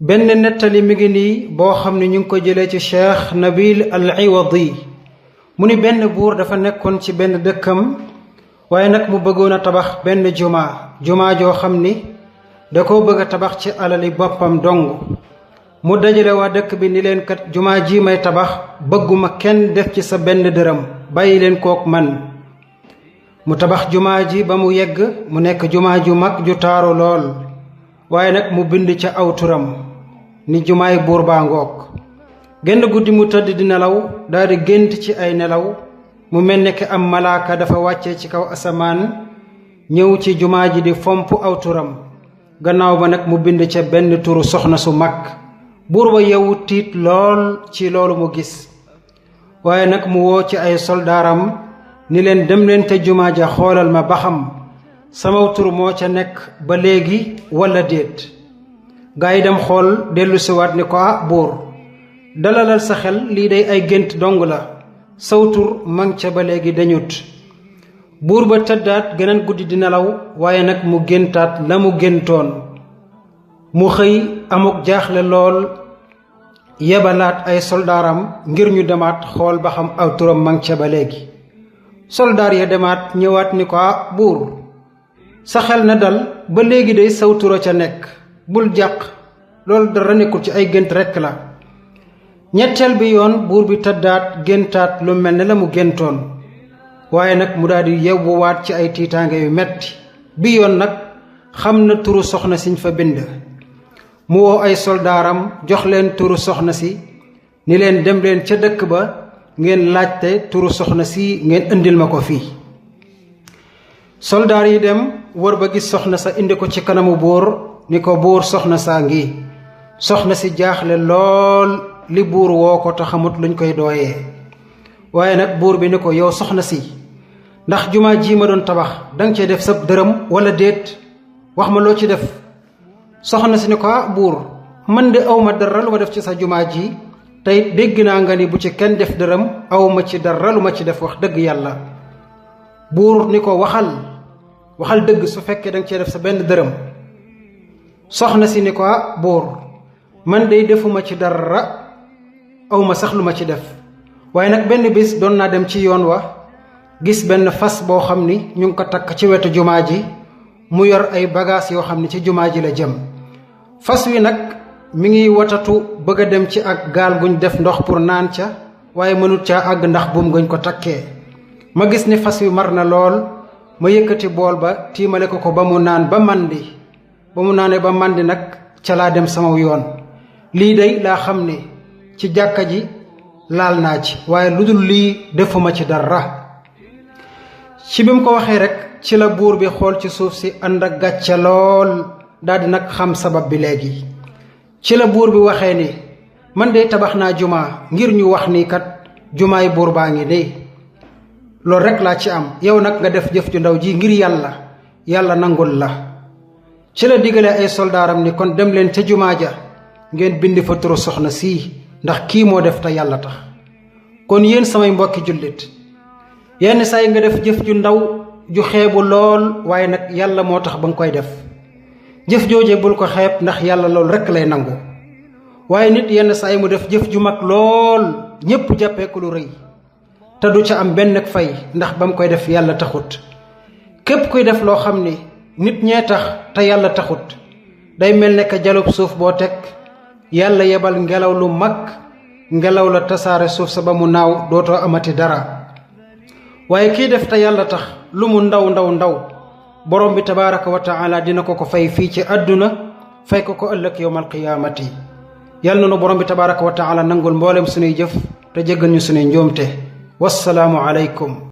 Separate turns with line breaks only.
benn nettali mi ngi nii boo xam ne ñu ngi ko jëlee ci cheikh nabil al iwadi mu ni benn buur dafa nekkoon ci benn dëkkam waaye nag mu bëggoon a tabax benn jumaa joo xam ni da koo bëgg a tabax ci alali boppam dong mu dajale waa dëkk bi ni leen kat jumaa ji may tabax bëgguma kenn def ci sa benn dërëm bàyyi leen kook man mu tabax jumaa ji ba mu yegg mu nekk jumaa ju mag ju taaru lool waaye nag mu bind ca aw turam ni jumaay buur baa ngoog genn guddi mu tëdd di nelaw daldi gént ci ay nelaw mu mel ne ki am malaaka dafa wàcce ci kaw asamaan ñëw ci jumaa ji di fomp aw turam gannaaw ba nag mu bind ca benn turu soxna su mag buur ba yeewu tiit lool ci loolu mu gis waaye nag mu woo ci ay soldaaram ni leen dem leen te jumaa ja xoolal ma ba xam sama tur moo ca nekk ba léegi walla déet gaa yi dem xool dellu siwaat ni ko buur dalalal sa xel lii day ay gént dong la saw tur mang ca ba léegi dañut buur ba tëddaat geneen guddi di nelaw waaye nag mu géntaat la mu géntoon mu xëy amuk jaaxle lool yebalaat ay soldaaram ngir ñu demaat xool ba xam aw turam mang ca ba léegi soldaar ya demaat ñëwaat ni ko buur sa xel na dal ba léegi day saw tura ca nekk bul jàq loolu dara nekkul ci ay gént rekk la ñetteel bi yoon buur bi tëddaat géntaat lu mel ne la mu géntoon waaye nag mu daldi yewwuwaat ci ay tiitaange yu metti bi yoon nag xam na turu soxna siñ fa bind mu woo ay soldaaram jox leen turu soxna si ni leen dem leen ca dëkk ba ngeen laajte turu soxna si ngeen indil ma ko fii soldaar yi dem wër ba gis soxna sa indi ko ci kanamu buur ni ko buur soxna saa ngi soxna si jaaxle lool li buur woo ko te xamut luñ koy dooyee waaye nag buur bi ni ko yow soxna si ndax jumaa ji ma doon tabax danga cee def sab dërëm walla déet wax ma loo ci def soxna si ni ko buur man de awma dara lu ma def ci sa jumaa ji tey dégg naa nga ni bu ci kenn def dërëm awma ci dara lu ma ci def wax dëgg yàlla buur ni ko waxal dëgg su fekkee danga cee def sa benn dërëm soxna si ni ko buur man de defuma ci dara awma sax lu ma ci def waaye nag benn bis doon naa dem ci yoon wa gis benn fas boo xam ni ñu ngi ko takk ci wetu jumaa ji mu yor ay bagages yoo xam ni ci jumaa ji la jëm fas wi nag mi ngi watatu bëgg a dem ci ak gaal guñ def ndox pour naan ca waaye mënut caa àgg ndax buum guñ ko takkee ma gis ni fas wi mar na lool ma yëkkati bool ba tiimale ko ba mu naan ba màndi ba mu naanee ba màndi nag ca laa dem sama yoon lii day laa xam ne ci jàkka ji laal naa ci waaye lu dul lii defuma ci dara ci bi mu ko waxee rek ci la buur bi xool ci suuf si ànd ak gàcce lool daldi nag xam sabab bi léegi ci la buur bi waxee ni man de tabax naa jumaa ngir ñu wax ni kat jumaay buur baa ngi nii loolu rek laa ci am yow nag nga def jëf ju ndaw ji ngir yàlla nangul la ci la digalee ay soldaaram ni kon dem leen ca jumaa ja ngeen bind fa turu soxna sii ndax kii moo def te yàlla tax kon yéen samay mbokki jullit yenn saa yi nga def jëf ju ndaw ju xeebu lool waaye nag yàlla moo tax ba nga koy def jëf jooje bul ko xeeb ndax yàlla loolu rekk lay nangu waaye nit yenn saa yi mu def jëf ju mag lool ñépp jàppee ko lu rëy te du ca am benn fay ndax ba mu koy def yàlla taxut képp kuy def loo xam ni nit ñee tax te yàlla taxut day mel ne ka jalub suuf boo teg yàlla yebal ngelaw lu mag ngelaw la tasaare suuf sa ba mu naaw dootoo amati dara waaye kii def te yàlla tax lu mu ndaw borom bi tabaaraka wa taala dina ko fay fii ci àdduna fay ko ëllëg yawmal qiyaamati yàlla na borom bi tabaaraka wa taala nangul mboolem sunuy jëf te jéggal ñu sunuy njuumte wassalaamu aleykum